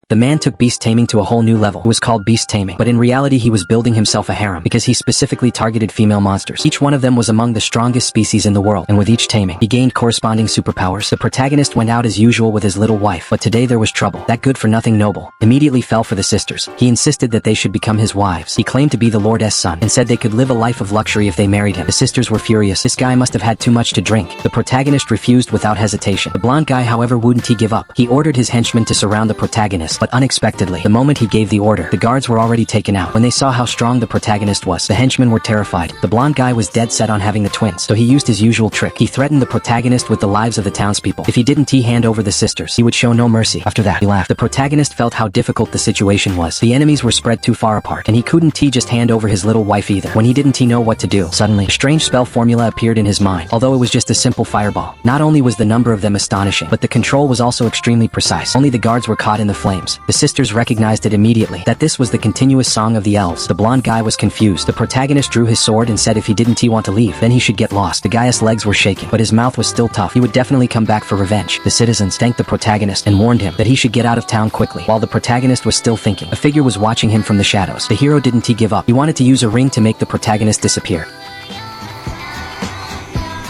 The man took beast taming to a whole new level. It was called beast taming, but in reality he was building himself a harem because he specifically targeted female monsters. Each one of them was among the strongest species in the world, and with each taming, he gained corresponding superpowers. The protagonist went out as usual with his little wife, but today there was trouble. That good-for-nothing noble immediately fell for the sisters. He insisted that they should become his wives. He claimed to be the Lord's son and said they could live a life of luxury if they married him. The sisters were furious. This guy must have had too much to drink. The protagonist refused without hesitation. The blonde guy, however, wouldn't he give up. He ordered his henchmen to surround the protagonist, but unexpectedly, the moment he gave the order, the guards were already taken out. When they saw how strong the protagonist was, the henchmen were terrified. The blonde guy was dead set on having the twins, so he used his usual trick. He threatened the protagonist with the lives of the townspeople. If he didn't hand over the sisters, he would show no mercy. After that, he laughed. The protagonist felt how difficult the situation was. The enemies were spread too far apart, and he couldn't just hand over his little wife either. When he didn't know what to do, suddenly, a strange spell formula appeared in his mind, although it was just a simple fireball. Not only was the number of them astonishing, but the control was also extremely precise. Only the guards were caught in the flames. The sisters recognized it immediately, that this was the continuous song of the elves. The blonde guy was confused. The protagonist drew his sword and said if he didn't want to leave, then he should get lost. The guy's legs were shaking, but his mouth was still tough. He would definitely come back for revenge. The citizens thanked the protagonist and warned him that he should get out of town quickly. While the protagonist was still thinking, a figure was watching him from the shadows. The hero didn't give up. He wanted to use a ring to make the protagonist disappear.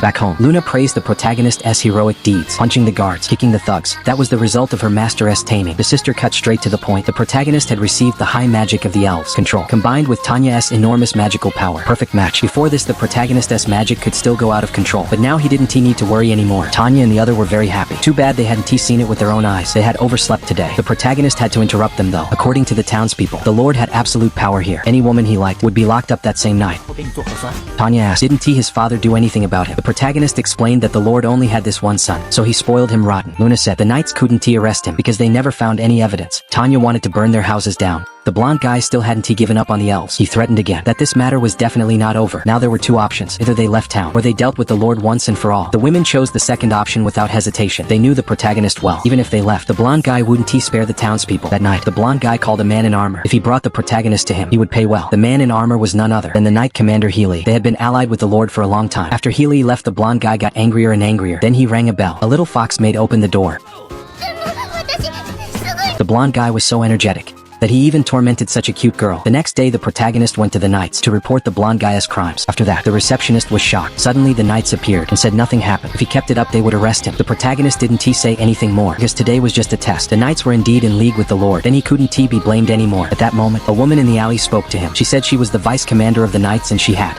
Back home, Luna praised the protagonist's heroic deeds, punching the guards, kicking the thugs. That was the result of her master's taming. The sister cut straight to the point. The protagonist had received the high magic of the elves' control, combined with Tanya's enormous magical power. Perfect match. Before this, the protagonist's magic could still go out of control, but now he didn't need to worry anymore. Tanya and the other were very happy. Too bad they hadn't seen it with their own eyes. They had overslept today. The protagonist had to interrupt them though. According to the townspeople, the Lord had absolute power here. Any woman he liked would be locked up that same night. Tanya asked, didn't his father do anything about him? The protagonist explained that the Lord only had this one son, so he spoiled him rotten. Luna said the knights couldn't arrest him because they never found any evidence. Tanya wanted to burn their houses down. The blonde guy still hadn't given up on the elves. He threatened again that this matter was definitely not over. Now there were two options. Either they left town, or they dealt with the Lord once and for all. The women chose the second option without hesitation. They knew the protagonist well. Even if they left, the blonde guy wouldn't spare the townspeople. That night, the blonde guy called a man in armor. If he brought the protagonist to him, he would pay well. The man in armor was none other than the Knight Commander Healy. They had been allied with the Lord for a long time. After Healy left, the blonde guy got angrier and angrier. Then he rang a bell. A little fox maid opened the door. The blonde guy was so energetic that he even tormented such a cute girl. The next day, the protagonist went to the knights to report the blonde guy's crimes. After that, the receptionist was shocked. Suddenly, the knights appeared and said nothing happened. If he kept it up, they would arrest him. The protagonist didn't say anything more because today was just a test. The knights were indeed in league with the Lord. Then he couldn't be blamed anymore. At that moment, a woman in the alley spoke to him. She said she was the vice commander of the knights and she had